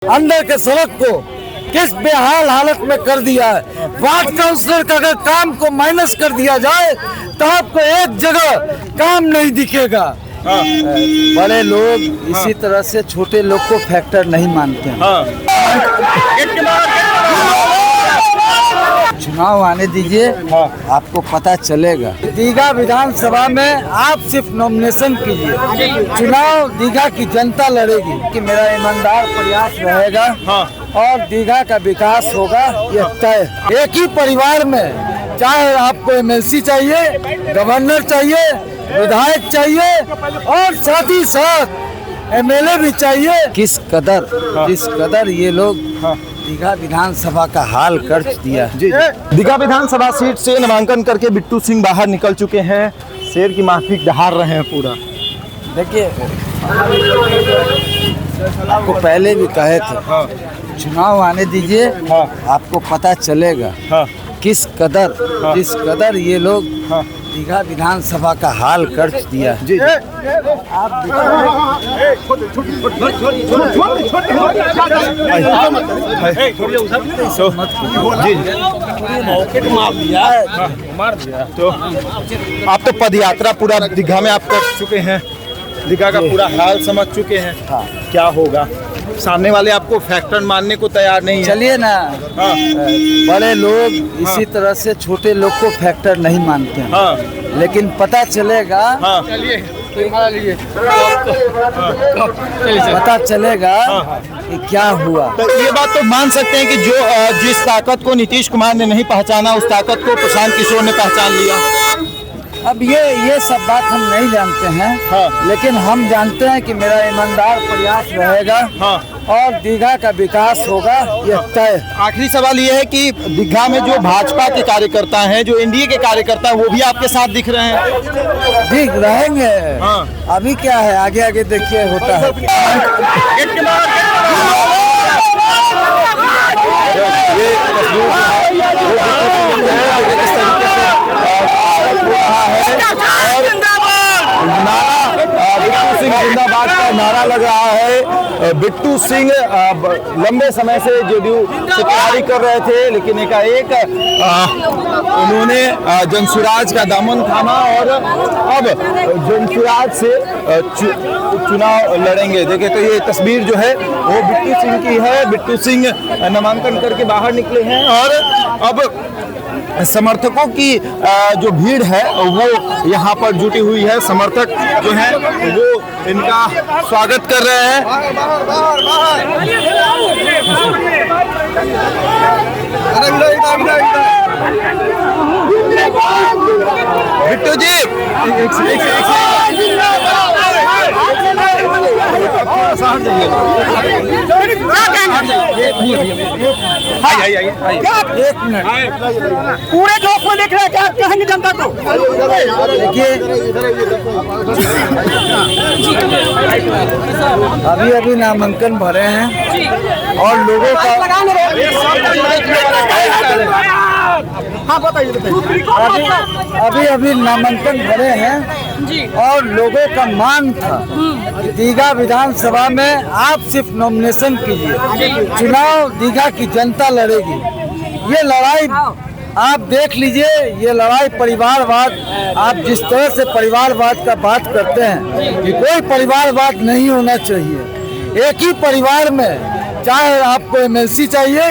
अंदर के सड़क को किस बेहाल हालत में कर दिया है। वार्ड काउंसलर का अगर काम को माइनस कर दिया जाए तो आपको एक जगह काम नहीं दिखेगा। बड़े लोग इसी तरह से छोटे लोग को फैक्टर नहीं मानते हैं। चुनाव आने दीजिए, आपको पता चलेगा। दीघा विधानसभा में आप सिर्फ नॉमिनेशन कीजिए, चुनाव दीघा की जनता लड़ेगी कि मेरा ईमानदार प्रयास रहेगा और दीघा का विकास होगा, ये तय। एक ही परिवार में चाहे आपको एमएलसी चाहिए, गवर्नर चाहिए, विधायक चाहिए और साथ ही साथ एमएलए भी चाहिए। किस कदर ये लोग दीघा विधानसभा का हाल कर दिया। जी, दीघा विधानसभा सीट से नामांकन करके बिट्टू सिंह बाहर निकल चुके हैं। शेर की माफिक दहाड़ रहे हैं पूरा। देखिए, आपको पहले भी कहे थे, चुनाव आने दीजिए, आपको पता चलेगा किस कदर ये लोग दीघा विधानसभा का हाल कर दिया। जी, आप तो आप तो पद यात्रा पूरा दीघा में आप कर चुके हैं, दीघा का पूरा हाल समझ चुके हैं। क्या होगा, सामने वाले आपको फैक्टर मानने को तैयार नहीं है। चलिए ना, बड़े लोग इसी तरह से छोटे लोग को फैक्टर नहीं मानते हैं, लेकिन पता चलेगा। पता चलेगा कि क्या हुआ। तो ये बात तो मान सकते हैं कि जो जिस ताकत को नीतीश कुमार ने नहीं पहचाना, उस ताकत को प्रशांत किशोर ने पहचान लिया। अब ये सब बात हम नहीं जानते हैं, लेकिन हम जानते हैं कि मेरा ईमानदार प्रयास रहेगा और दीघा का विकास होगा, ये तय। आखिरी सवाल ये है कि दीघा में जो भाजपा के कार्यकर्ता हैं, जो एनडीए के कार्यकर्ता हैं, वो भी आपके साथ दिख रहे हैं। दिख रहेंगे। अभी क्या है, आगे आगे देखिए होता है। बिट्टू सिंह जिंदाबाद का नारा लग रहा है। बिट्टू सिंह लंबे समय से जेडीयू से तैयारी कर रहे थे, लेकिन एकाएक उन्होंने जनसुराज का दामन थामा और अब जनसुराज से चुनाव लड़ेंगे। देखे तो ये तस्वीर जो है वो बिट्टू सिंह की है। बिट्टू सिंह नामांकन करके बाहर निकले हैं और अब समर्थकों की जो भीड़ है वो यहाँ पर जुटी हुई है। समर्थक जो है वो इनका स्वागत कर रहे हैं। बिट्टू जी, एक मिनट, पूरे जोश में देख रहे हैं, क्या कहेंगे जनता को? देखिए, अभी नामांकन भरे हैं और लोगों का अभी नामांकन भरे हैं और लोगों का मांग था कि दीघा विधानसभा में आप सिर्फ नॉमिनेशन कीजिए, चुनाव दीघा की जनता लड़ेगी। ये लड़ाई आप देख लीजिए, ये लड़ाई परिवारवाद, आप जिस तरह से परिवारवाद का बात करते हैं कि कोई परिवारवाद नहीं होना चाहिए। एक ही परिवार में चाहे आपको एमएलसी चाहिए,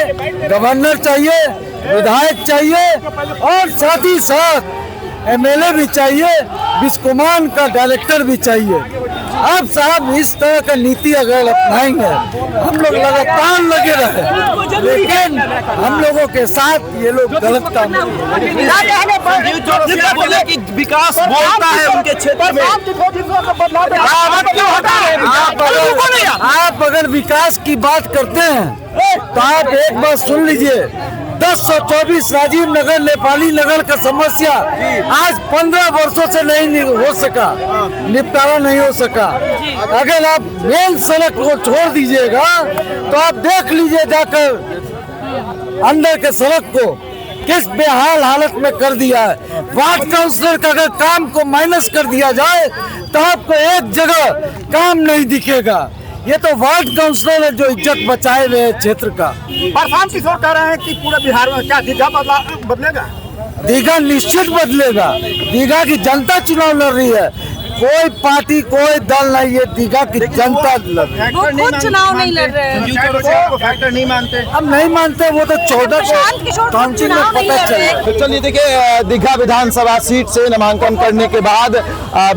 गवर्नर चाहिए, विधायक चाहिए और साथ ही साथ एमएलए भी चाहिए, बिस्कुमान का डायरेक्टर भी चाहिए। आप साहब इस तरह का नीति अगर अपनाएंगे, हम लोग लगातार लगे रहे, लेकिन हम लोगों के साथ ये लोग गलत काम विकास बोलता है उनके क्षेत्र में। आप अगर विकास की बात करते हैं तो आप एक बार सुन लीजिए, 1024 राजीव नगर नेपाली नगर का समस्या आज 15 वर्षों से नहीं हो सका, निपटारा नहीं हो सका। अगर आप मेन सड़क को छोड़ दीजिएगा तो आप देख लीजिए जाकर अंदर के सड़क को किस बेहाल हालत में कर दिया है। वार्ड काउंसलर का अगर काम को माइनस कर दिया जाए तो आपको एक जगह काम नहीं दिखेगा। ये तो वार्ड काउंसलर है जो इज्जत बचाए हुए है क्षेत्र का। प्रशांत किशोर कह रहे हैं कि पूरे बिहार में क्या दीघा बदलेगा? दीघा निश्चित बदलेगा। दीघा की जनता चुनाव लड़ रही है, कोई पार्टी कोई दल नहीं है, दीघा की जनता लड़ रही है। वो खुद चुनाव नहीं लड़ रहे हैं। फैक्टर नहीं मानते। अब नहीं मानते, वो तो 14 प्रशांत किशोर को काउंसिल में चुनाव नहीं पता लड़ रहे। चला। तो चलिए देखिए, दीघा विधानसभा सीट से नामांकन करने के बाद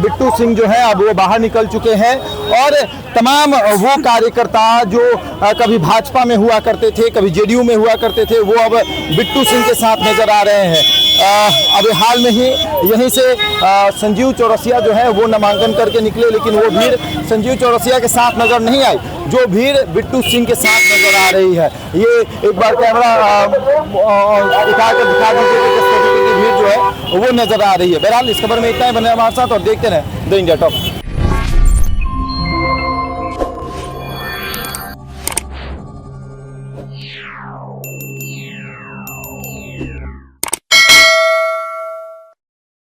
बिट्टू सिंह जो है अब वो बाहर निकल चुके हैं और तमाम वो कार्यकर्ता जो कभी भाजपा में हुआ करते थे, कभी जेडीयू में हुआ करते थे, वो अब बिट्टू सिंह के साथ नजर आ रहे हैं। अभी हाल में ही यहीं से संजीव चौरसिया जो है वो नामांकन करके निकले, लेकिन वो भीड़ संजीव चौरसिया के साथ नजर नहीं आई, जो भीड़ बिट्टू सिंह के साथ नजर आ रही है। ये एक बार कैमरा उठाकर दिखा दीजिए कि किस तरीके की भीड़ जो है वो नजर आ रही है। बहरहाल इस खबर में इतना ही, बने हमारे साथ और देखते रहें द इंडिया टॉप। Yeah.